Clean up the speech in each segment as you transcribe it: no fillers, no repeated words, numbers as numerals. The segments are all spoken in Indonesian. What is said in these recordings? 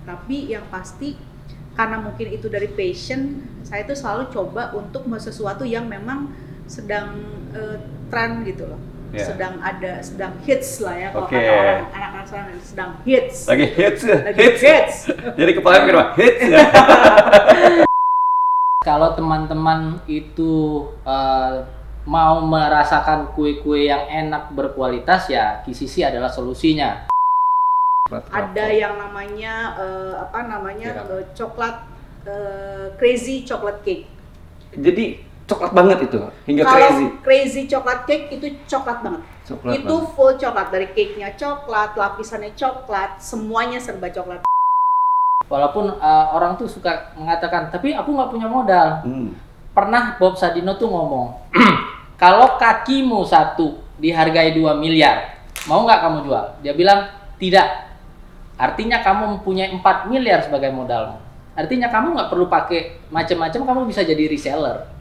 Tapi yang pasti karena mungkin itu dari passion, saya tuh selalu coba untuk sesuatu yang memang sedang tren gitu loh. Sedang hits lah ya, kalau kata orang anak-anak sekarang sedang hits. Lagi hits. Hits. Jadi kepala mikir hits. Kalau teman-teman itu mau merasakan kue-kue yang enak berkualitas, ya KCC adalah solusinya. Ada yang namanya coklat crazy chocolate cake. Jadi coklat banget itu, hingga Kalau crazy chocolate cake itu coklat banget. Coklat itu banget. full coklat, dari cake-nya coklat, lapisannya coklat, semuanya serba coklat. Walaupun orang tuh suka mengatakan, tapi aku nggak punya modal. Pernah Bob Sadino tuh ngomong, kalau kakimu satu dihargai 2 miliar, mau nggak kamu jual? Dia bilang, tidak. Artinya kamu mempunyai 4 miliar sebagai modalmu. Artinya kamu nggak perlu pakai macam-macam, kamu bisa jadi reseller.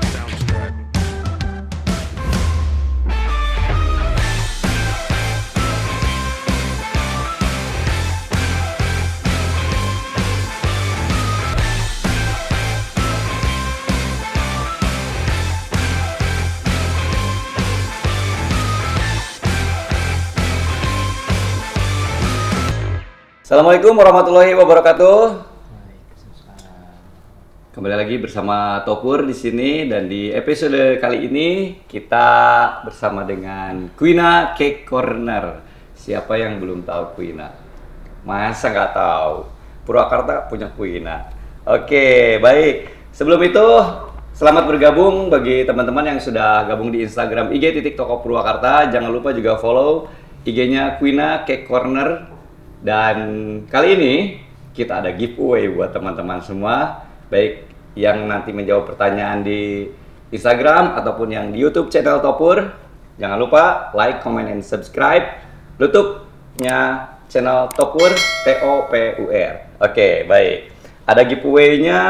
Assalamualaikum warahmatullahi wabarakatuh. Kembali lagi bersama Topur di sini, dan di episode kali ini kita bersama dengan Quina Cake Corner. Siapa yang belum tahu Quina? Masa nggak tahu? Purwakarta punya Quina. Oke, baik. Sebelum itu, selamat bergabung bagi teman-teman yang sudah gabung di Instagram IG.toko Purwakarta. Jangan lupa juga follow IG-nya Quina Cake Corner. Dan kali ini kita ada giveaway buat teman-teman semua, baik yang nanti menjawab pertanyaan di Instagram ataupun yang di YouTube channel Topur. Jangan lupa like, comment, and subscribe YouTube-nya channel Topur, TOPUR. Oke, baik. Ada giveaway-nya,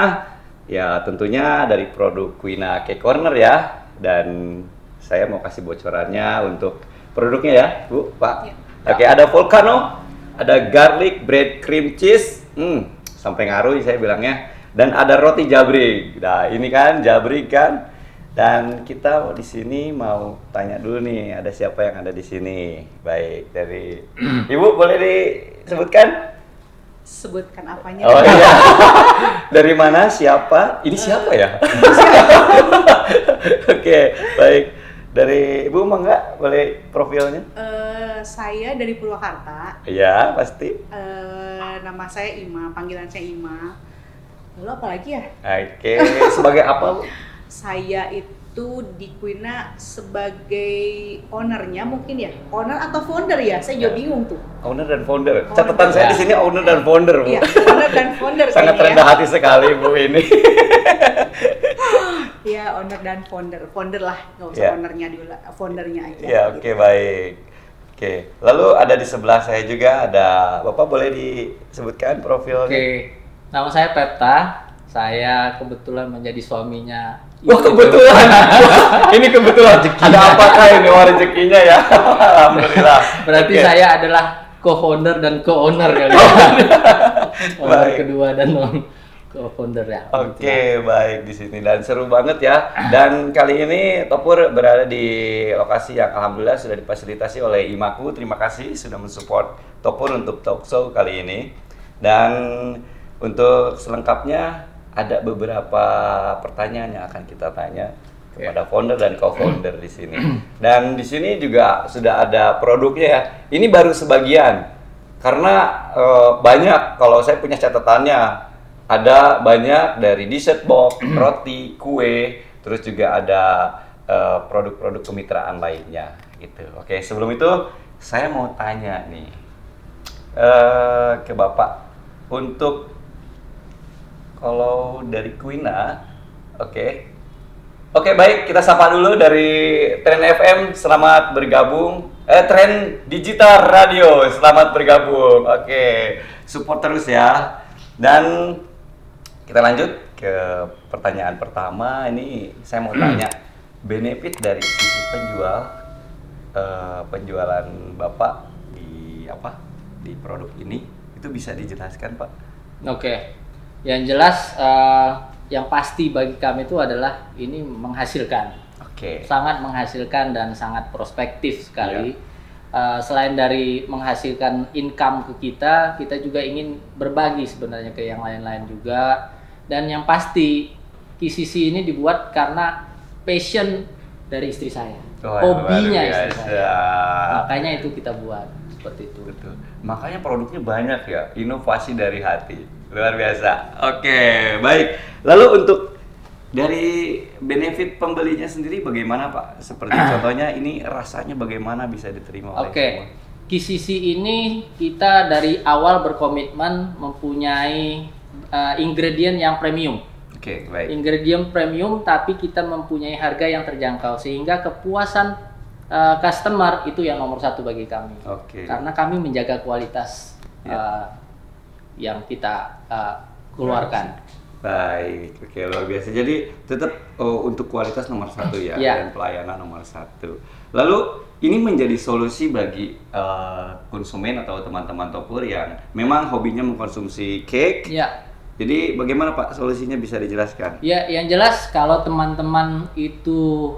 ya tentunya dari produk Quina Cake Corner ya. Dan saya mau kasih bocorannya untuk produknya ya, Bu, Pak. Ya. Oke, ada Volcano, ada garlic bread cream cheese, sampai ngaruh saya bilangnya, dan ada roti jabrik. Nah ini kan jabrik kan, dan kita di sini mau tanya dulu nih, ada siapa yang ada di sini? Baik, dari Ibu boleh disebutkan? Sebutkan apanya? Oh iya, dari mana, siapa? Ini siapa ya? Oke, baik. Dari Ibu mangga boleh profilnya? Saya dari Purwakarta. Iya, pasti. Nama saya Ima, panggilan saya Ima. Lalu apa lagi ya? Oke, sebagai apa, Bu? Saya itu di Quina sebagai ownernya mungkin ya. Owner atau founder ya? Saya juga bingung tuh. Owner dan founder. Catatan saya di sini owner dan founder, Bu. Iya, owner dan founder. Sangat rendah hati sekali, Bu, ini. Ya, owner dan founder. Founder lah, nggak usah ownernya dulu, foundernya aja. Ya, oke, baik. Oke, lalu ada di sebelah saya juga ada Bapak, boleh disebutkan profilnya? Oke, nama saya Pepta. Saya kebetulan menjadi suaminya. Wah, kebetulan. Ini kebetulan. Ada apakah ini rezekinya ya? Alhamdulillah. Berarti saya adalah co-founder dan co-owner kali ya. Owner kedua dan co-founder ya. Oke, baik di sini, dan seru banget ya. Dan kali ini Topur berada di lokasi yang alhamdulillah sudah difasilitasi oleh Imaku. Terima kasih sudah mensupport Topur untuk talk show kali ini. Dan untuk selengkapnya ada beberapa pertanyaan yang akan kita tanya kepada founder dan co-founder di sini. Dan di sini juga sudah ada produknya ya. Ini baru sebagian. Karena banyak, kalau saya punya catatannya, ada banyak dari dessert box, roti, kue, terus juga ada produk-produk kemitraan lainnya gitu. Oke, sebelum itu saya mau tanya nih ke Bapak, untuk kalau dari Quina, oke, baik, kita sapa dulu dari Tren FM, selamat bergabung. Tren Digital Radio, selamat bergabung. Oke, support terus ya. Dan kita lanjut ke pertanyaan pertama. Ini saya mau tanya, benefit dari sisi penjualan Bapak di produk ini, itu bisa dijelaskan, Pak? Oke. Yang jelas yang pasti bagi kami itu adalah ini menghasilkan. Oke. Sangat menghasilkan dan sangat prospektif sekali. Iya. Selain dari menghasilkan income ke kita juga ingin berbagi sebenarnya ke yang lain-lain juga. Dan yang pasti KCC ini dibuat karena passion dari istri saya, hobinya istri saya. Makanya itu kita buat seperti itu. Betul. Makanya produknya banyak ya, inovasi dari hati. Luar biasa. Oke, baik. Lalu untuk dari benefit pembelinya sendiri bagaimana Pak? Seperti contohnya ini rasanya bagaimana bisa diterima oleh semua? KCC ini kita dari awal berkomitmen mempunyai ingredient yang premium. Oke, baik. Ingredient premium tapi kita mempunyai harga yang terjangkau sehingga kepuasan customer itu yang nomor satu bagi kami. Oke. Karena kami menjaga kualitas yang kita keluarkan. Baik, oke, luar biasa. Jadi tetap untuk kualitas nomor satu ya, dan pelayanan nomor satu. Lalu ini menjadi solusi bagi konsumen atau teman-teman Topur yang memang hobinya mengkonsumsi cake. Ya. Jadi bagaimana Pak solusinya bisa dijelaskan? Ya, yang jelas kalau teman-teman itu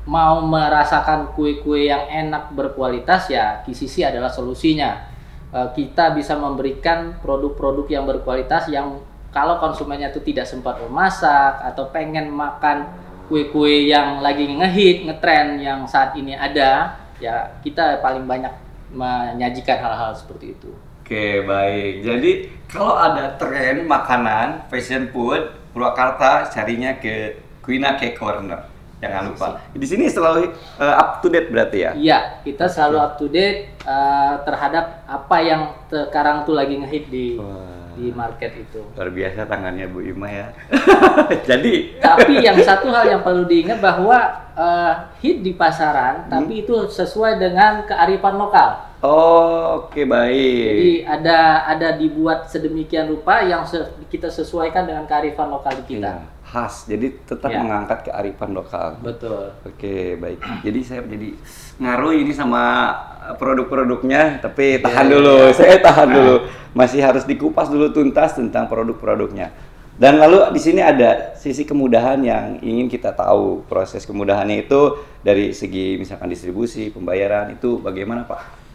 mau merasakan kue-kue yang enak berkualitas ya KCC adalah solusinya. Kita bisa memberikan produk-produk yang berkualitas yang kalau konsumennya itu tidak sempat memasak atau pengen makan kue-kue yang lagi ngehit, ngetren yang saat ini ada, ya kita paling banyak menyajikan hal-hal seperti itu. Oke, baik. Jadi kalau ada tren makanan, fashion food, Purwakarta carinya ke Quina Cake Corner. Jangan lupa. Di sini selalu up to date berarti ya? Iya, kita selalu up to date terhadap apa yang sekarang tuh lagi ngehit di market itu. Luar biasa tangannya Bu Ima ya. Jadi. Tapi yang satu hal yang perlu diingat bahwa hit di pasaran, tapi itu sesuai dengan kearifan lokal. Oh, oke, baik. Jadi ada dibuat sedemikian rupa yang kita sesuaikan dengan kearifan lokal di kita. Ya, khas. Jadi tetap mengangkat kearifan lokal. Betul. Oke, baik. Jadi saya jadi ngaruh ini sama produk-produknya, tapi tahan dulu. Saya tahan dulu. Masih harus dikupas dulu tuntas tentang produk-produknya. Dan lalu di sini ada sisi kemudahan yang ingin kita tahu. Proses kemudahannya itu dari segi misalkan distribusi, pembayaran itu bagaimana Pak?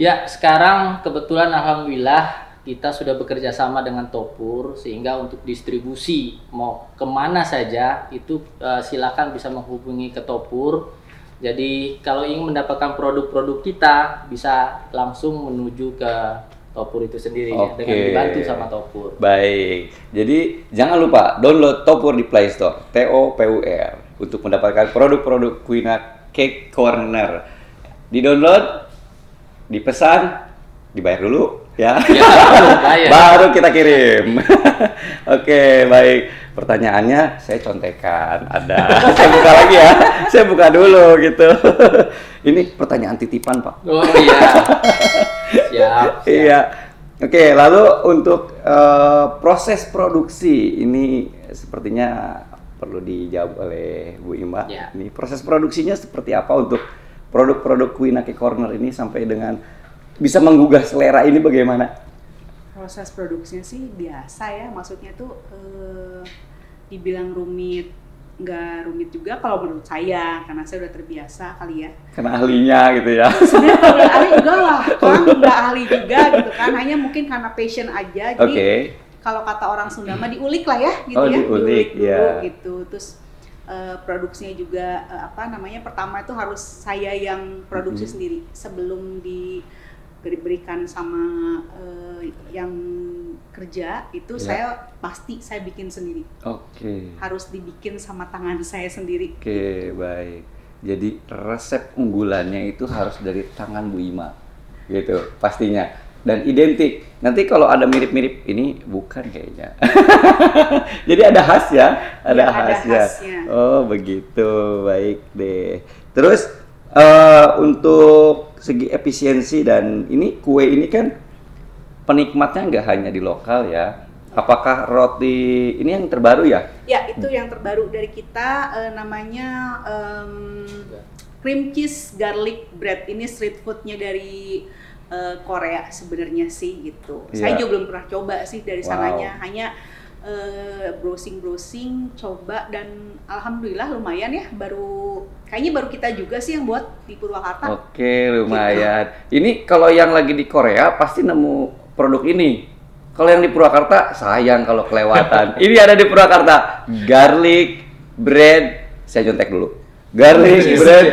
Ya, sekarang kebetulan alhamdulillah kita sudah bekerja sama dengan Topur sehingga untuk distribusi mau kemana saja itu silakan bisa menghubungi ke Topur. Jadi kalau ingin mendapatkan produk-produk kita bisa langsung menuju ke Topur itu sendiri dengan dibantu sama Topur. Baik. Jadi jangan lupa download Topur di Play Store, TOPUR untuk mendapatkan produk-produk Quina Cake Corner. Di-download, dipesan, dibayar dulu ya. Baru kita kirim. Oke, baik. Pertanyaannya saya contekan ada. Saya buka lagi ya. Saya buka dulu gitu. Ini pertanyaan titipan, Pak. Oh iya. Siap. Iya. Oke, lalu untuk proses produksi ini sepertinya perlu dijawab oleh Bu Ima. Ya. Ini proses produksinya seperti apa untuk produk-produk Quina Cake Corner ini sampai dengan bisa menggugah selera ini bagaimana? Proses produksinya sih biasa ya, maksudnya tuh dibilang rumit, nggak rumit juga kalau menurut saya, karena saya udah terbiasa kali ya. Karena ahlinya gitu ya. Sebenarnya kalau nggak ahli enggak lah, kan nggak ahli juga gitu kan, hanya mungkin karena passion aja. Jadi kalau kata orang Sunda mah diulik lah ya, gitu ya, diulik dulu gitu. Terus produksinya juga pertama itu harus saya yang produksi sendiri sebelum diberikan sama yang kerja itu saya bikin sendiri. Harus dibikin sama tangan saya sendiri. Baik. Jadi resep unggulannya itu harus dari tangan Bu Ima gitu pastinya. Dan identik. Nanti kalau ada mirip-mirip ini bukan kayaknya. Jadi ada khas ya, ada khasnya. Oh begitu, baik deh. Terus untuk segi efisiensi dan ini kue ini kan penikmatnya nggak hanya di lokal ya. Apakah roti ini yang terbaru ya? Ya itu yang terbaru dari kita namanya cream cheese garlic bread. Ini street foodnya dari Korea sebenarnya sih gitu. Iya. Saya juga belum pernah coba sih dari Wow. sananya, hanya browsing coba, dan alhamdulillah lumayan ya, kayaknya baru kita juga sih yang buat di Purwakarta. Oke, lumayan. Ini kalau yang lagi di Korea pasti nemu produk ini. Kalau yang di Purwakarta sayang kalau kelewatan. Ini ada di Purwakarta, garlic bread. Saya contek dulu. Garlic bread,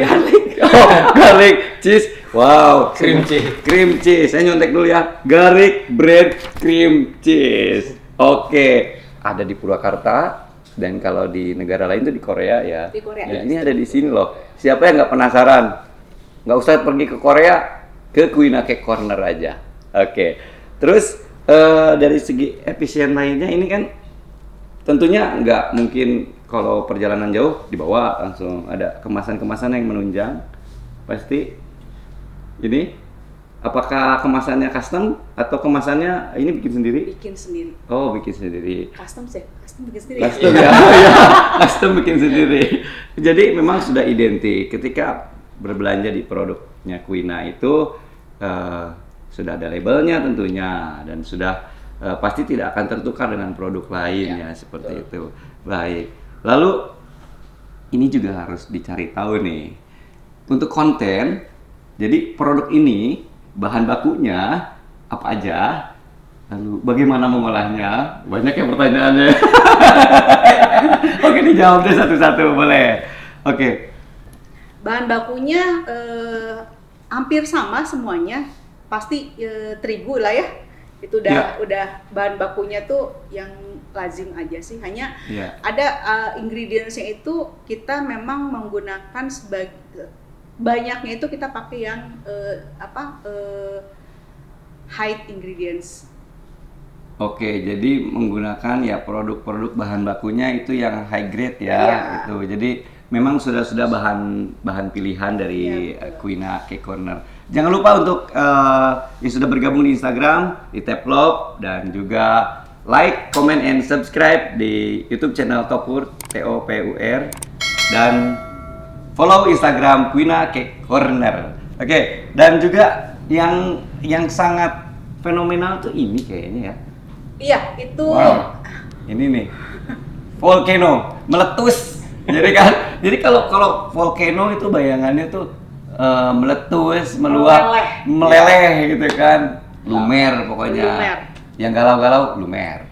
garlic cheese. Wow, Cream cheese. Cream cheese. Saya nyontek dulu ya. Garlic bread cream cheese. Oke, ada di Purwakarta, dan kalau di negara lain tuh di Korea ya. Di Korea. Dan ini ada di sini loh. Siapa yang nggak penasaran? Nggak usah pergi ke Korea, ke Quina Cake Corner aja. Oke. Terus dari segi efisien lainnya ini kan tentunya nggak mungkin kalau perjalanan jauh dibawa langsung ada kemasan-kemasan yang menunjang. Pasti ini apakah kemasannya custom atau kemasannya ini bikin sendiri? Bikin sendiri. Oh, bikin sendiri. Custom sih, custom bikin sendiri. Custom ya, ya. Custom bikin sendiri. Jadi memang sudah identik ketika berbelanja di produknya Quina itu sudah ada labelnya tentunya, dan sudah pasti tidak akan tertukar dengan produk lain ya, seperti itu. Baik. Lalu ini juga harus dicari tahu nih untuk konten. Jadi produk ini bahan bakunya apa aja, lalu bagaimana mengolahnya? Banyak ya pertanyaannya. Oke, dijawab deh satu-satu, boleh. Oke. Bahan bakunya hampir sama semuanya, pasti terigu lah ya. Itu udah bahan bakunya tuh yang lazim aja sih. Hanya ada ingredientsnya itu kita memang menggunakan banyaknya itu kita pakai yang high ingredients. Oke, jadi menggunakan ya produk-produk bahan bakunya itu yang high grade ya, gitu. Jadi memang sudah bahan pilihan dari Quina Cake Corner. Jangan lupa untuk yang sudah bergabung di Instagram, di Teplob, dan juga like, comment, and subscribe di YouTube channel Topur, TOPUR, dan follow Instagram Quina Cake Corner. Oke, dan juga yang sangat fenomenal tuh ini kayaknya ya. Iya, itu. Wow. Ini nih. Volcano, meletus. Jadi kalau volcano itu bayangannya tuh meletus, meluap, meleleh gitu kan. Lumer pokoknya. Lumer. Yang galau-galau lumer.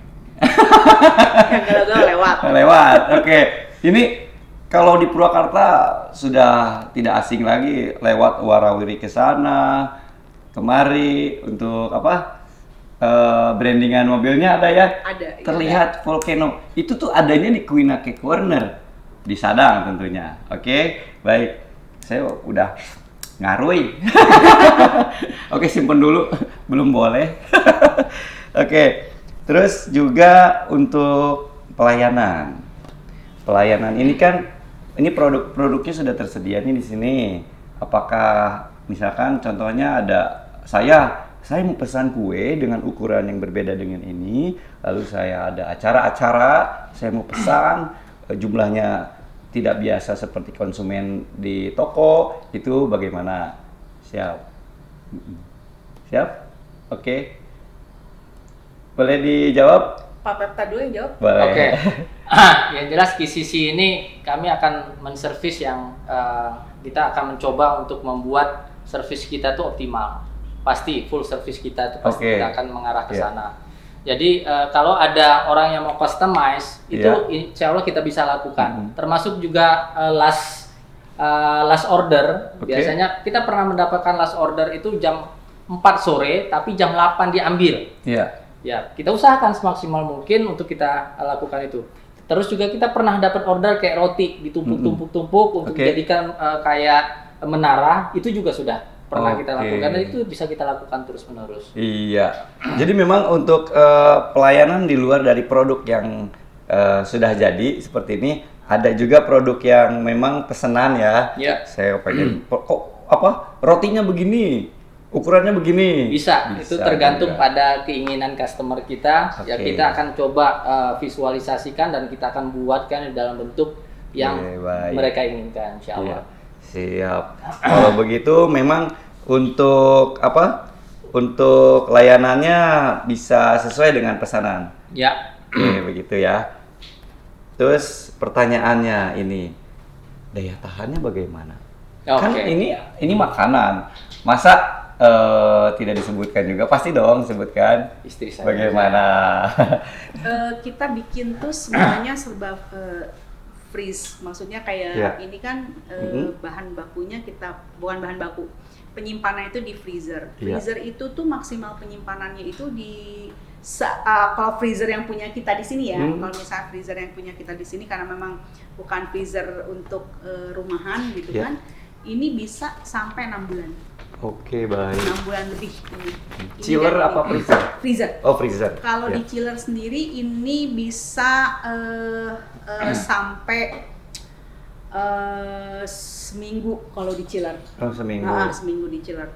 Yang galau-galau lewat. Lewat. Oke. Ini kalau di Purwakarta sudah tidak asing lagi, lewat warawiri ke sana, kemari untuk brandingan mobilnya ada ya? Ada. Terlihat Volcano. Itu tuh adanya di Quina Cake Corner di Sadang tentunya. Oke, baik. Saya udah ngarui. Oke, simpen dulu. Belum boleh. Oke. Terus juga untuk pelayanan. Pelayanan ini kan produk-produknya sudah tersedia nih di sini. Apakah misalkan contohnya ada saya mau pesan kue dengan ukuran yang berbeda dengan ini, lalu saya ada acara-acara, saya mau pesan, jumlahnya tidak biasa seperti konsumen di toko, itu bagaimana? Siap? Siap? Oke. Boleh dijawab? Pak Pepta dulu yang jawab. Boleh. Oke. Yang jelas KCC ini kami akan menservis yang kita akan mencoba untuk membuat servis kita tuh optimal. Pasti full service kita itu pasti kita akan mengarah ke sana. Jadi kalau ada orang yang mau customize itu insya Allah kita bisa lakukan. Termasuk juga last order. Biasanya kita pernah mendapatkan last order itu jam 4 sore tapi jam 8 diambil. Ya, kita usahakan semaksimal mungkin untuk kita lakukan itu. Terus juga kita pernah dapat order kayak roti ditumpuk-tumpuk untuk dijadikan kayak menara, itu juga sudah pernah kita lakukan, dan itu bisa kita lakukan terus-menerus. Iya. Jadi memang untuk pelayanan di luar dari produk yang sudah jadi seperti ini, ada juga produk yang memang pesanan ya. Saya pengen rotinya begini, ukurannya begini. Bisa itu tergantung juga pada keinginan customer kita. Ya kita akan coba visualisasikan dan kita akan buatkan dalam bentuk yang mereka inginkan, insyaallah. Siap. Kalau begitu memang untuk untuk layanannya bisa sesuai dengan pesanan. Ya. Oke, begitu ya. Terus pertanyaannya ini, daya tahannya bagaimana? Oke. Kan ini makanan, masa tidak disebutkan juga? Pasti dong disebutkan. Istri saya. Bagaimana? Kita bikin tuh semuanya serba freeze, maksudnya kayak ini kan bahan bakunya kita bukan bahan baku, penyimpanan itu di freezer. Freezer itu tuh maksimal penyimpanannya itu di kalau freezer yang punya kita di sini ya, kalau misalnya freezer yang punya kita di sini karena memang bukan freezer untuk rumahan gitu kan, ini bisa sampai 6 bulan. Oke, baik. 6 bulan lebih. Chiller apa freezer? Freezer. Oh, freezer. Kalau di chiller sendiri ini bisa sampai seminggu kalau di chiller. Oh, seminggu. Seminggu di chiller.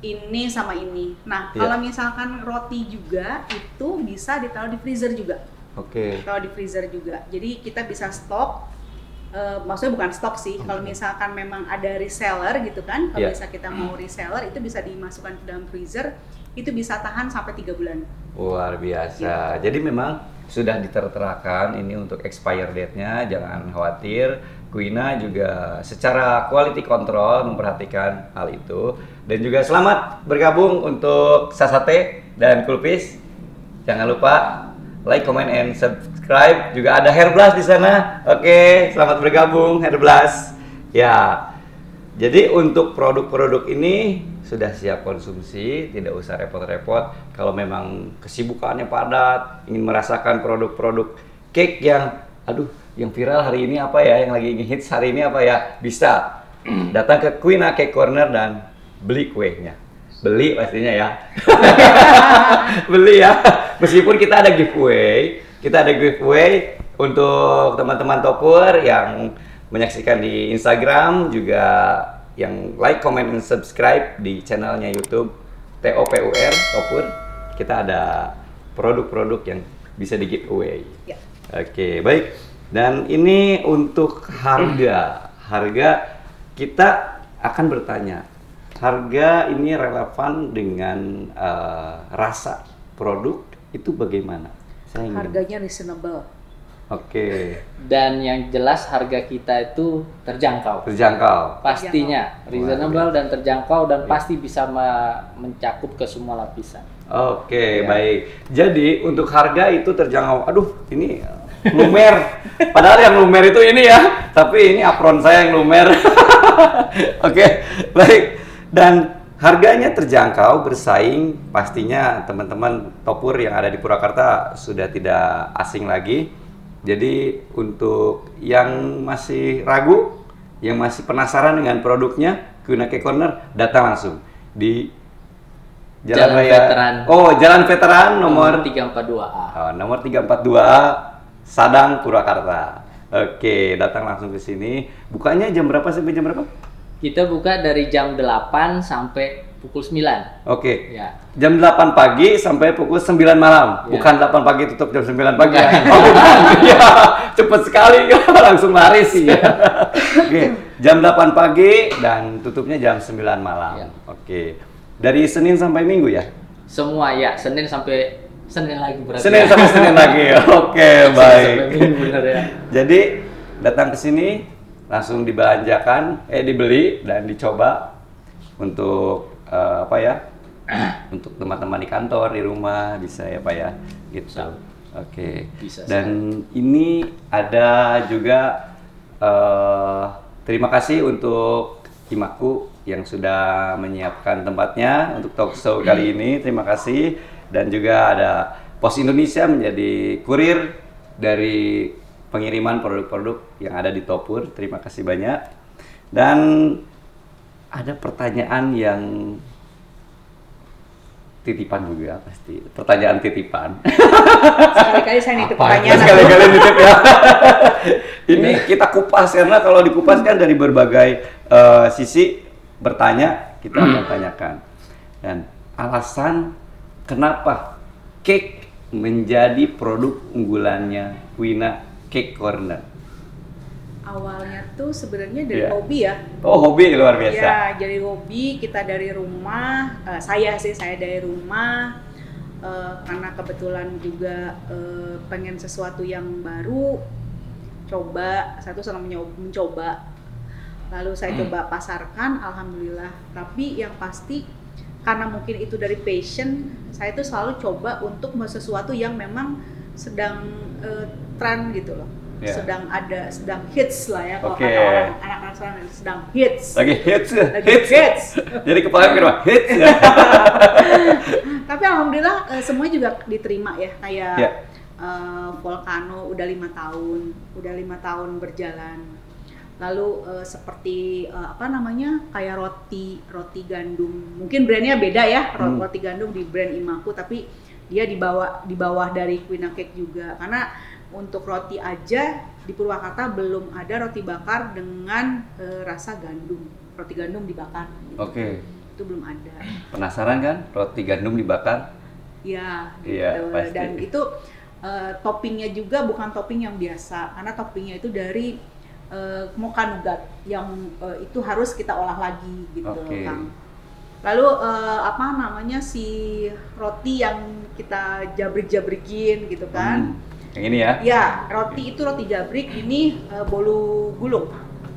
Ini sama ini. Nah, kalau misalkan roti juga itu bisa ditaruh di freezer juga. Taruh di freezer juga. Jadi kita bisa stok. Maksudnya bukan stok sih. Kalau misalkan memang ada reseller gitu kan, kalau misalnya kita mau reseller itu bisa dimasukkan ke dalam freezer. Itu bisa tahan sampai 3 bulan. Luar biasa. Jadi memang sudah diterterakan ini untuk expire date-nya, jangan khawatir. Quina juga secara quality control memperhatikan hal itu. Dan juga selamat bergabung untuk Sasate dan Kulpis. Jangan lupa like, comment, and subscribe. Juga ada Hair Blast di sana. Oke, selamat bergabung Hair Blast. Ya. Jadi untuk produk-produk ini sudah siap konsumsi, tidak usah repot-repot. Kalau memang kesibukannya padat, ingin merasakan produk-produk cake yang yang viral hari ini apa ya, yang lagi hits hari ini apa ya, bisa datang ke Quina Cake Corner dan beli kuenya. Beli pastinya ya. Beli ya. Meskipun kita ada giveaway untuk teman-teman Topur yang menyaksikan di Instagram, juga yang like, comment, dan subscribe di channelnya YouTube TOPUR Topur. Kita ada produk-produk yang bisa di giveaway. Oke, baik. Dan ini untuk harga kita akan bertanya. Harga ini relevan dengan rasa produk itu bagaimana? Harganya reasonable. Oke. Dan yang jelas harga kita itu terjangkau. Pastinya reasonable dan terjangkau dan pasti bisa mencakup ke semua lapisan. Oke, baik. Jadi untuk harga itu terjangkau. Ini lumer. Padahal yang lumer itu ini ya, tapi ini apron saya yang lumer. Oke, baik. Dan harganya terjangkau, bersaing, pastinya teman-teman Topur yang ada di Purwakarta sudah tidak asing lagi. Jadi untuk yang masih ragu, yang masih penasaran dengan produknya, Quina Cake Corner, datang langsung di Jalan Veteran. Jalan Veteran nomor 342A. Nomor 342A, Sadang, Purwakarta. Oke, datang langsung ke sini. Bukanya jam berapa sampai jam berapa? Kita buka dari jam 8 sampai pukul 9. Oke. Ya. Jam 8 pagi sampai pukul 9 malam. Ya. Bukan 8 pagi tutup jam 9 pagi. Bukan. Bukan. Ya, cepet sekali. Langsung laris. Ya. Oke. Jam 8 pagi dan tutupnya jam 9 malam. Ya. Oke. Dari Senin sampai Minggu ya? Semua ya, Senin sampai Senin lagi berarti. Senin sampai Senin lagi. Oke, baik. Sampai Minggu benar ya. Jadi datang ke sini langsung dibelanjakan, dibeli dan dicoba untuk untuk teman-teman di kantor, di rumah bisa ya Pak ya, gitu. Oke. Bisa. Dan ini ada juga terima kasih untuk Imaku yang sudah menyiapkan tempatnya untuk talk show kali ini. Terima kasih. Dan juga ada Pos Indonesia menjadi kurir dari pengiriman produk-produk yang ada di Topur. Terima kasih banyak. Dan ada pertanyaan yang titipan juga pasti. Pertanyaan titipan. Sekali-kali saya nitip pertanyaan. Sekali-kali nitip ya. Ini kita kupas karena kalau dikupas kan dari berbagai sisi bertanya, kita akan tanyakan. Dan alasan kenapa cake menjadi produk unggulannya Quina Cake Corner? Awalnya tuh sebenarnya dari Iya. hobi ya. Oh, hobi luar biasa. Ya, jadi hobi kita dari rumah. Saya dari rumah karena kebetulan juga pengen sesuatu yang baru. Saya tuh senang mencoba. Lalu saya coba pasarkan, alhamdulillah. Tapi yang pasti karena mungkin itu dari passion, saya tuh selalu coba untuk sesuatu yang memang sedang tren gitu loh. Yeah. sedang hits lah ya, kalau Oke. kata orang anak-anak sekarang sedang hits. Lagi hits. Hits. Jadi kepala kenapa? Hits. Tapi alhamdulillah semua juga diterima ya, kayak Yeah. Volcano udah 5 tahun berjalan. Lalu seperti kayak roti gandum, mungkin brandnya beda ya, roti gandum di brand Imaku, tapi dia di bawah dari Quina Cake juga, karena untuk roti aja di Purwakarta belum ada roti bakar dengan rasa gandum, roti gandum dibakar gitu. Oke. Itu belum ada. Penasaran kan roti gandum dibakar? Iya, Iya, gitu. pasti. Dan itu toppingnya juga bukan topping yang biasa, karena toppingnya itu dari mocha nougat yang itu harus kita olah lagi gitu, Oke. Kang. Lalu si roti yang kita jabrik-jabrikin gitu kan? Yang ini ya? Ya, roti jabrik, ini bolu gulung.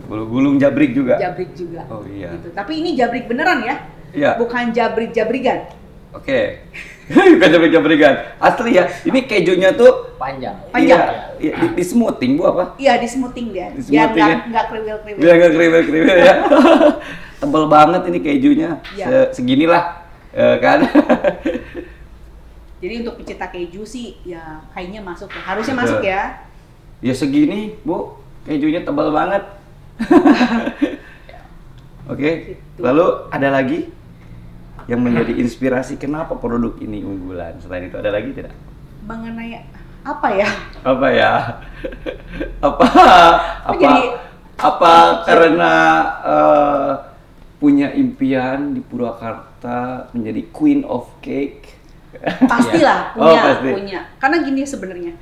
Bolu gulung jabrik juga? Jabrik juga. Oh iya. Gitu. Tapi ini jabrik beneran ya? Iya. Bukan jabrik-jabrigan. Oke. Bukan jabrik-jabrikan. Asli ya. Ini kejunya tuh Panjang. Panjang. Iya, di smoothing Bu apa? Iya, di smoothing dia. Di Biar smoothing ya? nggak kriwil-kriwil. Biar nggak kriwil-kriwil ya. Tebel banget ini kejunya. Iya. Seginilah kan. Jadi untuk pecinta keju sih ya kayaknya masuk ya. Harusnya Betul. masuk ya. Ya segini Bu. Kejunya tebal banget. Oke. Gitu. Lalu ada lagi yang menjadi inspirasi kenapa produk ini unggulan? Selain itu ada lagi tidak? Mengenai apa ya? Apa ya? apa jadi- karena punya impian di Purwakarta menjadi Queen of Cake? Pastilah Oh, punya, pasti. punya. Karena gini sebenarnya.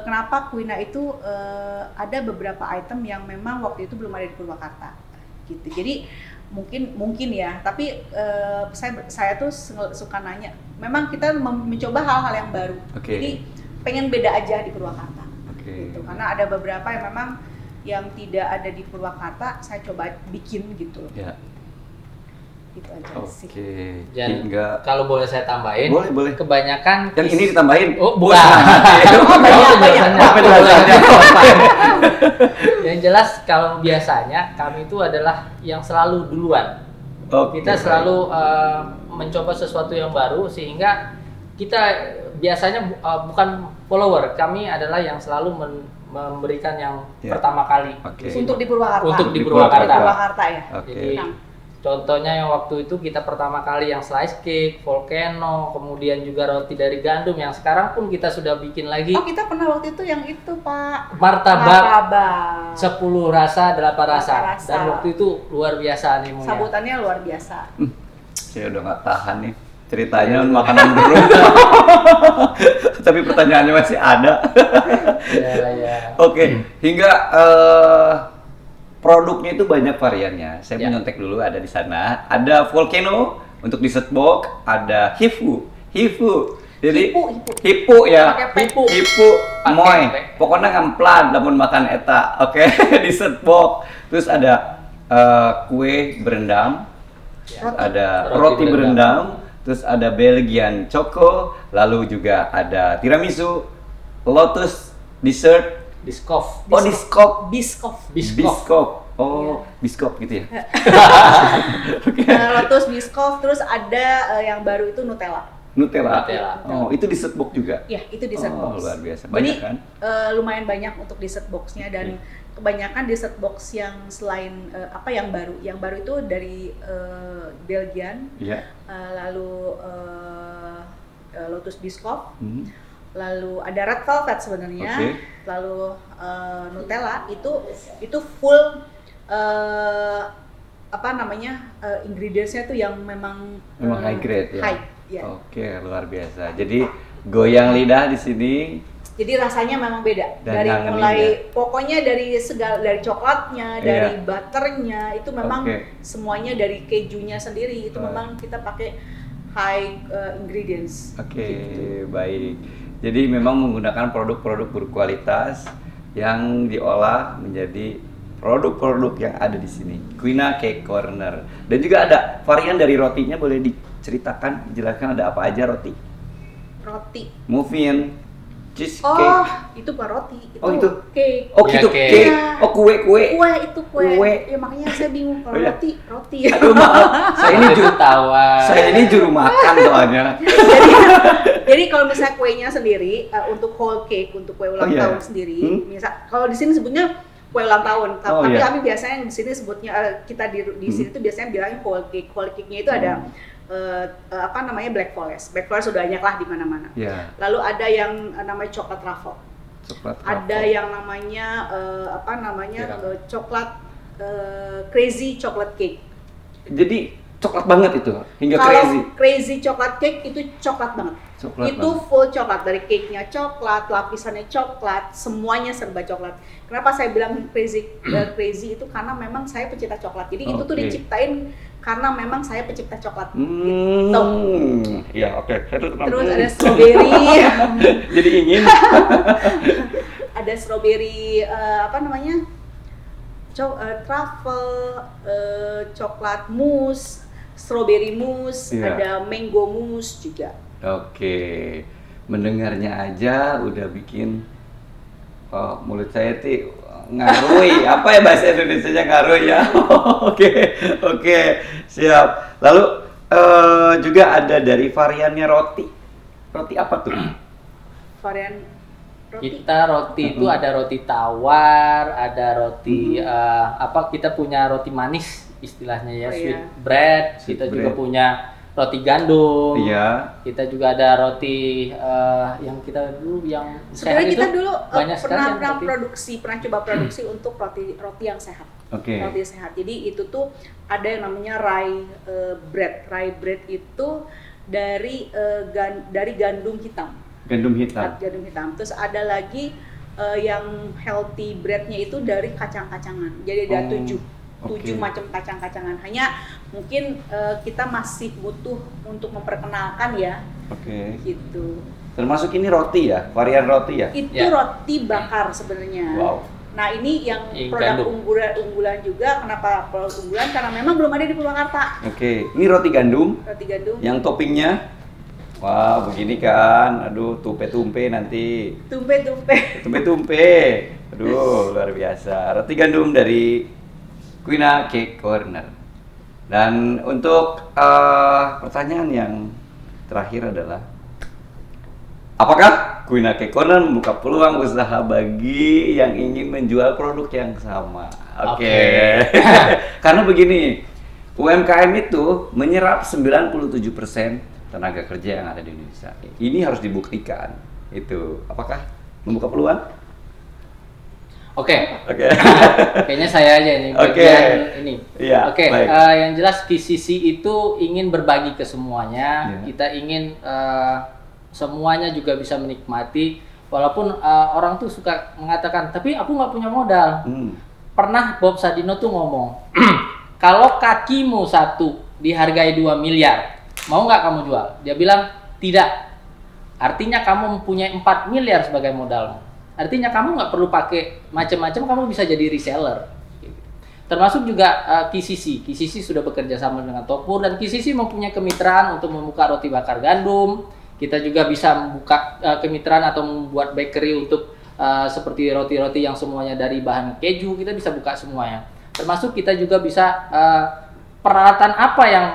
Kenapa Quina itu ada beberapa item yang memang waktu itu belum ada di Purwakarta gitu. Jadi mungkin ya, tapi saya tuh suka nanya. Memang kita mencoba hal-hal yang baru. Oke. Jadi pengen beda aja di Purwakarta. Oke. Gitu. Karena ada beberapa yang memang yang tidak ada di Purwakarta, saya coba bikin gitu. Ya. Gitu aja sih. Oke. Dan Hingga kalau boleh saya tambahin, Boleh. kebanyakan yang ini ditambahin. Oh, bukan. banyak. Yang jelas kalau biasanya kami itu adalah yang selalu duluan. Oke, Kita baik. selalu mencoba sesuatu yang baru, sehingga kita biasanya bukan follower, kami adalah yang selalu memberikan yang Ya. pertama kali. Oke. Untuk di Purwakarta. Untuk di Di Purwakarta. Purwakarta ya. Oke. Jadi Nah. contohnya yang waktu itu kita pertama kali yang slice cake, volcano, kemudian juga roti dari gandum, yang sekarang pun kita sudah bikin lagi Oh, kita pernah waktu itu yang itu, Pak. martabak Martabak. 10 rasa, 8 rasa. 8 rasa. Dan waktu itu luar biasa animunya. Sambutannya luar biasa. Saya udah nggak tahan nih ceritanya makanan terus. Tapi pertanyaannya masih ada. Ya. Oke, hingga produknya itu banyak variannya. Saya Ya. menyontek dulu ada di sana. Ada volcano untuk dessert box, ada hifu. Jadi hipu ya. Pakai P. Hipu Pakai moy. P. Pokoknya ngamplan namun makan eta. Oke, dessert box. Terus ada kue berendam. Ya. Ada Roti roti berendam, terus ada Belgian choco, lalu juga ada tiramisu, lotus dessert, Biskof. oh diskop, Biskof. biskop, oh biskop gitu ya. Lotus biskof, terus ada yang baru itu Nutella. Nutella. Nutella. Oh itu dessert box juga. Ya, itu dessert Oh, box. luar biasa. Jadi Banyak kan? lumayan banyak untuk dessert boxnya, dan kebanyakan dessert box yang selain yang baru. Yang baru itu dari Belgian, Iya. lalu Lotus Biscoff, Hmm. lalu ada Red Velvet sebenarnya, Oke. lalu Nutella itu full ingredientsnya tuh yang memang Memang high grade ya. high, ya. Oke, luar biasa. Jadi goyang lidah di sini Jadi rasanya memang beda. Dan Dari ngangenin mulai ya? pokoknya dari segala, dari coklatnya, Iya. dari butternya itu memang Oke. semuanya, dari kejunya sendiri itu Oh. memang kita pakai high ingredients. Oke, Gitu. baik. Jadi memang menggunakan produk-produk berkualitas yang diolah menjadi produk-produk yang ada di sini. Quina Cake Corner. Dan juga ada varian dari rotinya, boleh diceritakan, jelaskan ada apa aja roti? Roti. Muffin, cheesecake. Oh, itu bukan roti, itu Oh, itu? cake. Oh Ya, gitu, cake. cake. Iya. Oh kue-kue. Kue itu kue. Kue. Ya makanya saya bingung kalau Oh, iya. roti. Aduh maaf, saya ini juru tawar. saya ini juru makan soalnya. Jadi kalau misalnya kuenya sendiri untuk whole cake, untuk kue ulang Oh, iya. tahun sendiri, Hmm? misal kalau di sini sebutnya kue ulang tahun, Oh, tapi iya. kami biasanya di sini sebutnya kita di sini tuh biasanya bilangnya whole cake. Whole cake-nya itu ada apa namanya black forest. Black forest sudah banyak lah di mana-mana. Ya, Lalu ada yang namanya coklat truffle. coklat Ada truffle. yang namanya apa namanya Tiramisu. coklat crazy chocolate cake. Jadi coklat banget itu, hingga Kalau crazy. crazy chocolate cake itu coklat banget. Coklat Itu banget. full coklat, dari cake-nya coklat, lapisannya coklat, semuanya serba coklat. Kenapa saya bilang crazy itu karena memang saya pecinta coklat. Jadi itu tuh Oke. diciptain karena memang saya pecinta coklat. Iya, oke. Saya tutup Terus lampu. ada strawberry, Jadi ingin. ada strawberry apa namanya? Truffle, coklat mousse, strawberry mousse, Iya. ada mango mousse juga. Oke, mendengarnya aja udah bikin mulut saya tuh ngarui. Apa ya bahasa Indonesianya ngarui ya? Oke, siap. Lalu juga ada dari variannya roti. Roti apa tuh? Varian roti. Kita roti itu ada roti tawar, ada roti apa, kita punya roti manis istilahnya ya, Oh, sweet iya. bread. Sweet Kita juga bread. punya roti gandum. Iya. Kita juga ada roti yang kita dulu yang Sebenarnya sehat kita itu dulu banyak sekali yang pernah roti. coba produksi untuk roti yang sehat. Oke. Roti sehat. Jadi itu tuh ada yang namanya rye bread. Rye bread itu dari dari gandum hitam. Gandum hitam. Gandum hitam. Terus ada lagi yang healthy breadnya itu dari kacang-kacangan. Jadi ada Oh, 7 oke. macam kacang-kacangan. Hanya mungkin kita masih butuh untuk memperkenalkan ya, Oke. gitu. Termasuk ini roti ya, varian roti ya. Itu Ya. roti bakar sebenarnya. Wow. Nah ini yang Yang produk gandum. unggulan juga. Kenapa produk unggulan? Karena memang belum ada di Purwakarta. Oke, ini roti gandum. Roti gandum. Yang toppingnya, wah begini kan, aduh tumpe-tumpe nanti, Tumpe-tumpe. tumpe-tumpe, aduh luar biasa. Roti gandum dari Quina Cake Corner. Dan untuk pertanyaan yang terakhir adalah, apakah Quina Cake Corner membuka peluang usaha bagi yang ingin menjual produk yang sama? Oke. Karena begini, UMKM itu menyerap 97% tenaga kerja yang ada di Indonesia. Ini harus dibuktikan. Itu apakah membuka peluang? Oke. Oke. Kayaknya saya aja ini Oke. bagian ini. Iya, Oke, baik. yang jelas KCC itu ingin berbagi ke semuanya. Iya. Kita ingin semuanya juga bisa menikmati. Walaupun orang tuh suka mengatakan, tapi aku nggak punya modal. Pernah Bob Sadino tuh ngomong, kalau kakimu satu dihargai 2 miliar, mau nggak kamu jual? Dia bilang tidak. Artinya kamu mempunyai 4 miliar sebagai modal. Artinya kamu nggak perlu pakai macam-macam, kamu bisa jadi reseller. Termasuk juga KCC. KCC sudah bekerja sama dengan Topur dan KCC mempunyai kemitraan untuk membuka roti bakar gandum. Kita juga bisa membuka kemitraan atau membuat bakery untuk seperti roti-roti yang semuanya dari bahan keju. Kita bisa buka semuanya. Termasuk kita juga bisa peralatan apa yang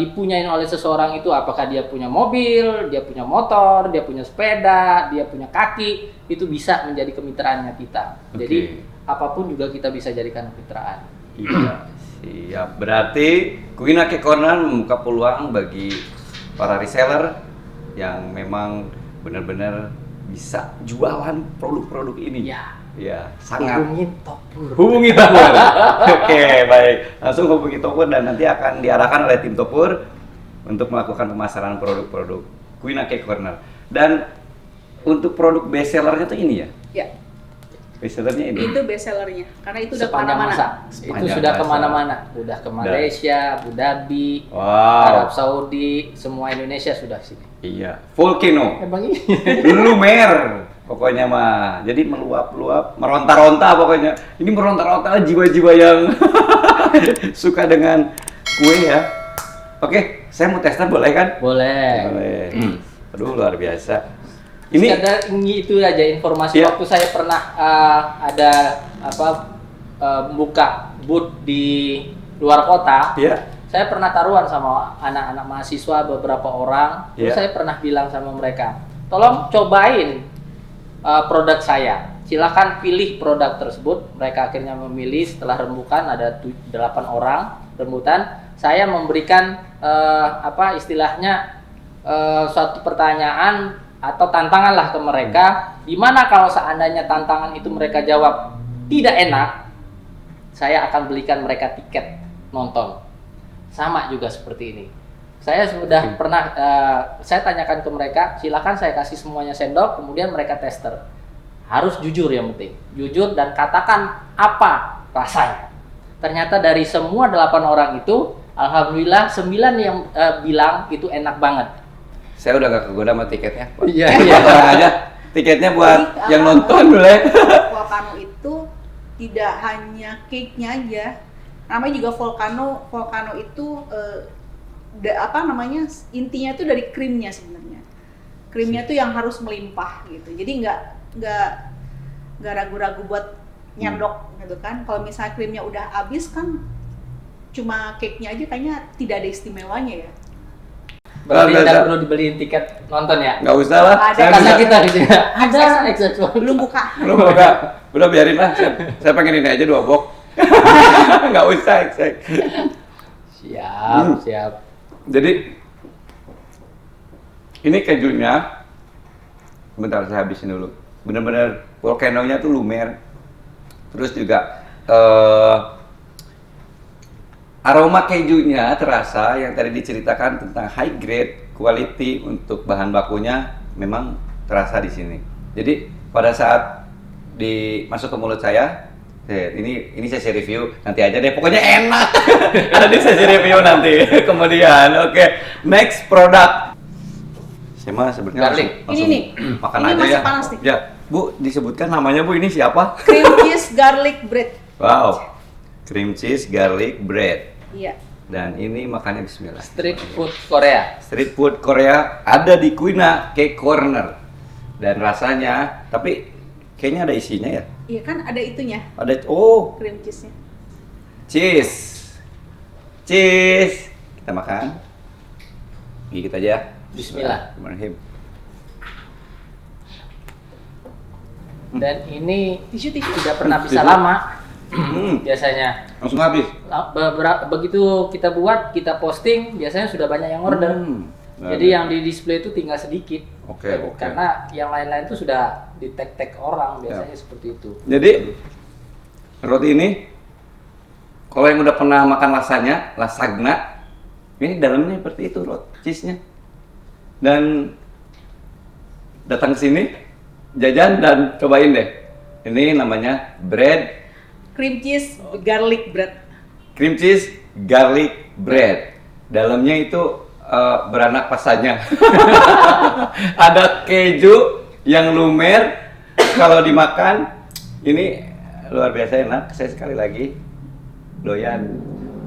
dipunyain oleh seseorang itu, apakah dia punya mobil, dia punya motor, dia punya sepeda, dia punya kaki, itu bisa menjadi kemitraannya kita. Oke. Jadi apapun juga kita bisa jadikan kemitraan. Iya, siap. Berarti Quina Cake Corner membuka peluang bagi para reseller yang memang benar-benar bisa jualan produk-produk ini. Ya. Ya, sangat. Hubungin Topur. Hubungi Topur. Oke, baik. Langsung hubungi Topur dan nanti akan diarahkan oleh tim Topur untuk melakukan pemasaran produk-produk Quina Cake Corner. Dan untuk produk best sellernya tuh ini ya? Ya, Best sellernya ini? itu best sellernya. Karena itu udah Sepanjang kemana-mana. masa. Itu Sepanjang sudah masa. kemana-mana. Udah ke Malaysia, Abu Dhabi, Wow. Arab Saudi, semua Indonesia sudah sini. Iya. Volcano. Emang iya? Lumer. Pokoknya mah. Jadi meluap-luap, meronta-ronta pokoknya. Ini meronta-ronta jiwa-jiwa yang suka dengan kue ya. Oke, saya mau tester boleh kan? Boleh. Boleh. Aduh, luar biasa. Ini Sekedar itu aja informasi. Iya. Waktu saya pernah ada membuka booth di luar kota, ya. saya pernah taruhan sama anak-anak mahasiswa beberapa orang. Terus Iya. saya pernah bilang sama mereka, tolong cobain produk saya. Silahkan pilih produk tersebut. Mereka akhirnya memilih. Setelah rembukan ada 8 orang rembutan. Saya memberikan istilahnya suatu pertanyaan atau tantangan lah ke mereka. Dimana kalau seandainya tantangan itu mereka jawab tidak enak, saya akan belikan mereka tiket nonton. Sama juga seperti ini. Saya sudah pernah, saya tanyakan ke mereka, silakan saya kasih semuanya sendok, kemudian mereka tester. Harus jujur yang penting, jujur dan katakan apa rasanya. Ternyata dari semua 8 orang itu, alhamdulillah 9 yang bilang itu enak banget. Saya udah gak kegoda sama tiketnya. Pak. Iya, Jadi iya. tenang aja. Tiketnya buat Jadi, yang nonton boleh. Volcano itu tidak hanya cake-nya aja. Namanya juga volcano. Volcano itu intinya itu dari krimnya sebenarnya. Krimnya tuh yang harus melimpah gitu. Jadi nggak ragu-ragu buat nyendok gitu kan. Kalau misalnya krimnya udah habis kan cuma cake-nya aja kayaknya tidak ada istimewanya ya. Berarti Nggak tidak usah. perlu dibeliin tiket nonton ya? Nggak usah lah. Ada. Saya Karena bisa. kita di sini ada XX1. Belum buka. Belum enggak. Udah biarin lah. Saya pengen ini aja 2 box. Nggak usah. Siap, siap. Jadi ini kejunya. Bentar saya habisin dulu. Bener-bener volcanonya tuh lumer. Terus juga aroma kejunya terasa yang tadi diceritakan tentang high grade quality untuk bahan bakunya memang terasa di sini. Jadi pada saat masuk ke mulut saya, ini sesi review nanti aja deh. Pokoknya enak. Ada di sesi review nanti. Kemudian, oke, next produk. Saya mah sebenarnya Garlic. langsung Ini nih. makan Ini aja masih ya. panas nih. Ya, Bu, disebutkan namanya Bu, ini siapa? Cream cheese garlic bread. Wow, cream cheese garlic bread. Iya. Dan ini makannya bismillah. Street food Korea. Street food Korea ada di Quina Cake Corner. Dan rasanya, tapi kayaknya ada isinya ya. Iya kan ada itunya, Ada, oh, cream cheese-nya. cheese. Cheese. Kita makan. Gigit aja. Bismillah. Bismillahirrahmanirrahim. Dan ini Tisu. tidak pernah bisa Tisu. lama Hmm, biasanya. langsung habis. Begitu kita buat, kita posting, biasanya sudah banyak yang order. Jadi yang di display itu tinggal sedikit. Oke, oke. Karena yang lain-lain itu sudah di tag orang biasanya seperti itu. Jadi roti ini kalau yang udah pernah makan lasagna, ini dalamnya seperti itu roti cheese-nya. Dan datang ke sini, jajan dan cobain deh. Ini namanya bread Cream cheese garlic bread. cream cheese garlic bread. Dalamnya itu beranak pasanya. Ada keju yang lumer. Kalau dimakan, ini luar biasa enak. Saya sekali lagi doyan.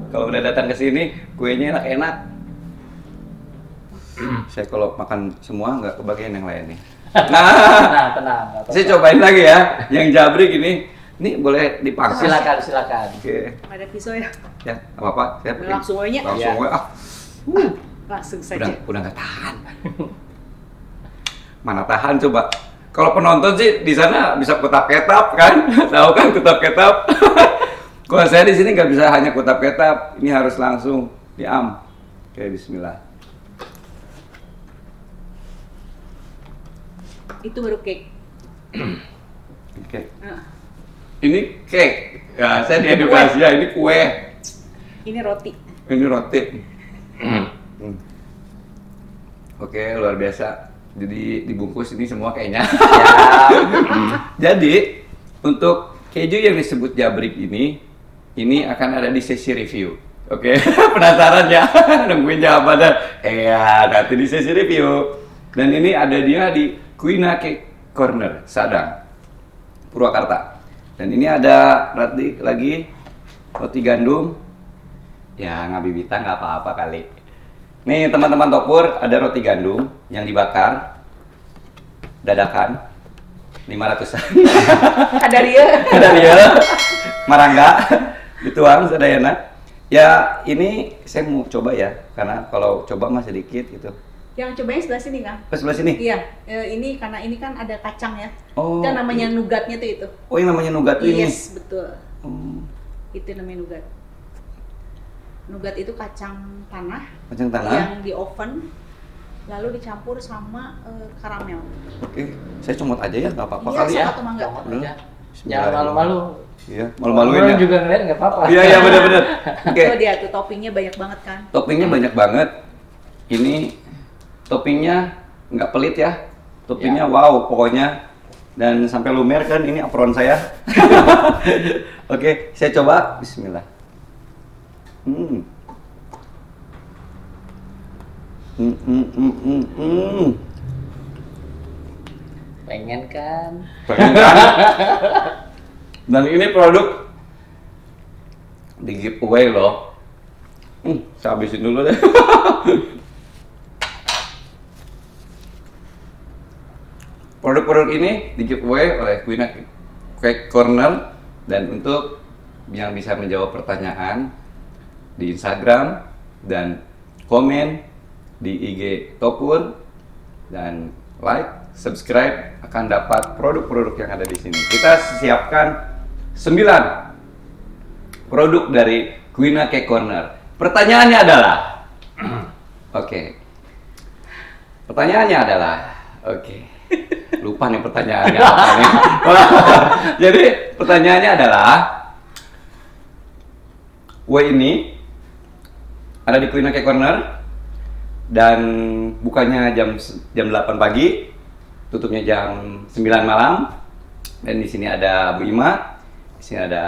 Kalau udah datang ke sini, kuenya enak-enak. Saya kalau makan semua nggak kebagian yang lain nih. Nah, Tenang. nggak apa-apa. saya cobain lagi ya. Yang jabrik ini boleh dipangkas. Silakan. Oke. Ada pisau ya? Ya, apa-apa. Saya Udah langsung aja. Langsung Ya. aja. Langsung saja. Udah nggak tahan. Mana tahan coba. Kalau penonton sih di sana bisa kutap-ketap kan? Tahu kan kutap-ketap? Kalau saya di sini nggak bisa hanya kutap-ketap. Ini harus langsung diam. Oke, bismillah. Itu baru cake. Oke. Nah, Ini cake. Ya, saya diedukasi ya. Ini kue. ini roti. Ini roti. Hmm. Oke, luar biasa. Jadi dibungkus ini semua kayaknya. Ya. Jadi untuk keju yang disebut jabrik ini akan ada di sesi review. Oke, penasaran ya? Nungguin jawabannya. Iya, nanti di sesi review. Dan ini ada dia di Quina Cake Corner, Sadang, Purwakarta. Dan ini ada lagi roti gandum. Ya, ngabibita nggak apa-apa kali. Nih teman-teman Topur, ada roti gandum yang dibakar dadakan 500-an. Ada dia. Ada dia. Marangga dituang sadayana. Ya, ini saya mau coba ya, karena kalau coba mah sedikit gitu. Yang cobanya sebelah sini, Kang. Ke sebelah sini? Iya, ini karena ini kan ada kacang ya. Oh. Itu namanya nugatnya tuh itu. Oh, yang namanya nougat ini. Yes, betul. Oh, Itu namanya nugat. Nugat itu kacang tanah kacang tanah. yang di oven lalu dicampur sama karamel. Oke, saya comot aja ya, nggak apa-apa Iya, kali ya. sama atau mangga. Comot aja. Jangan malu-malu. Iya, malu-maluin Orang ya. juga ngeliat nggak apa-apa. Iya, iya benar-benar. Oke. Tuh dia tuh toppingnya banyak banget kan. Toppingnya banyak banget. Ini toppingnya nggak pelit ya. Toppingnya wow pokoknya. Dan sampai lumer kan ini apron saya. Oke, saya coba. Bismillah. Hmm. Pengen kan? Pengen kan? Dan ini produk di giveaway loh. Saya habisin dulu deh. Produk-produk ini di giveaway oleh Quina Cake Corner, dan untuk yang bisa menjawab pertanyaan di Instagram dan komen di IG Topur dan like, subscribe akan dapat produk-produk yang ada di sini. Kita siapkan 9 produk dari Quina Cake Corner. Pertanyaannya adalah, lupa nih pertanyaannya apa nih. Jadi pertanyaannya adalah, kue ini ada di Quina Cake Corner dan bukanya jam 8 pagi, tutupnya jam 9 malam. Dan di sini ada Bu Ima, di sini ada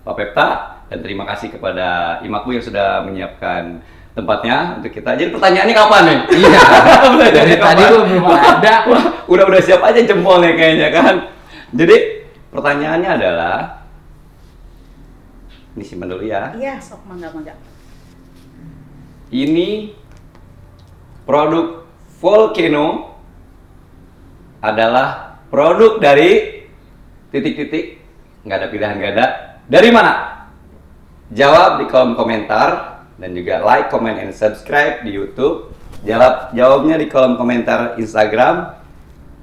Pak Pepta, dan terima kasih kepada Imaku yang sudah menyiapkan tempatnya untuk kita. Jadi pertanyaannya kapan nih? Iya. Dari tadi gua belum ada. Udah siap aja jempolnya kayaknya kan. Jadi pertanyaannya adalah, ini simpan dulu ya. Iya, sok mangga-mangga. Ini produk Volcano adalah produk dari titik-titik, nggak ada pilihan ganda. Dari mana? Jawab di kolom komentar dan juga like, comment, and subscribe di YouTube. Jawabnya di kolom komentar Instagram.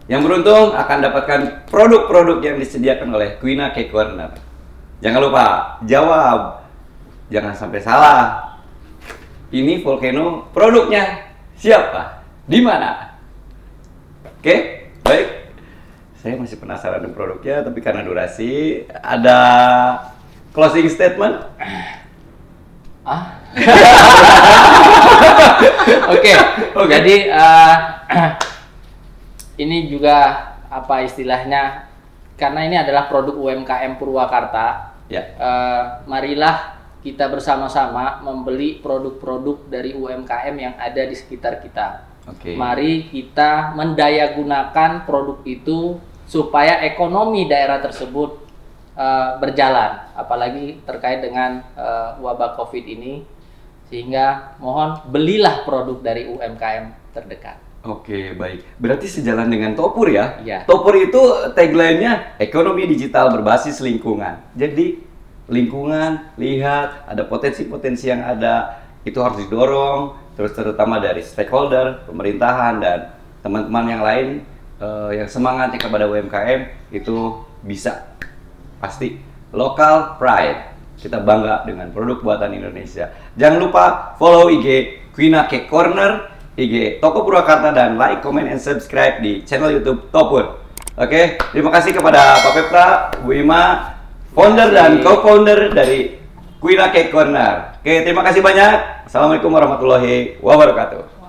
Yang beruntung akan dapatkan produk-produk yang disediakan oleh Quina Cake Corner. Jangan lupa jawab, jangan sampai salah. Ini Volcano produknya siapa? Di mana? Oke, baik. Saya masih penasaran dengan produknya, tapi karena durasi, ada closing statement. Oke. Jadi ini juga apa istilahnya? Karena ini adalah produk UMKM Purwakarta. Ya. Marilah kita bersama-sama membeli produk-produk dari UMKM yang ada di sekitar kita. Oke. Mari kita mendayagunakan produk itu supaya ekonomi daerah tersebut berjalan, apalagi terkait dengan wabah COVID ini. Sehingga mohon belilah produk dari UMKM terdekat. Oke, baik. Berarti sejalan dengan Topur ya? Iya. Topur itu tagline-nya ekonomi digital berbasis lingkungan. Jadi lingkungan, lihat ada potensi-potensi yang ada, itu harus didorong, terus terutama dari stakeholder, pemerintahan, dan teman-teman yang lain yang semangatnya kepada UMKM itu bisa. Pasti local pride. Kita bangga dengan produk buatan Indonesia. Jangan lupa follow IG Quina Cake Corner, IG Toko Purwakarta, dan like, comment, and subscribe di channel YouTube Topur. Oke, terima kasih kepada Pak Pepta, Bu Ima, founder dan co-founder dari Quina Cake Corner. Oke, terima kasih banyak. Assalamualaikum warahmatullahi wabarakatuh.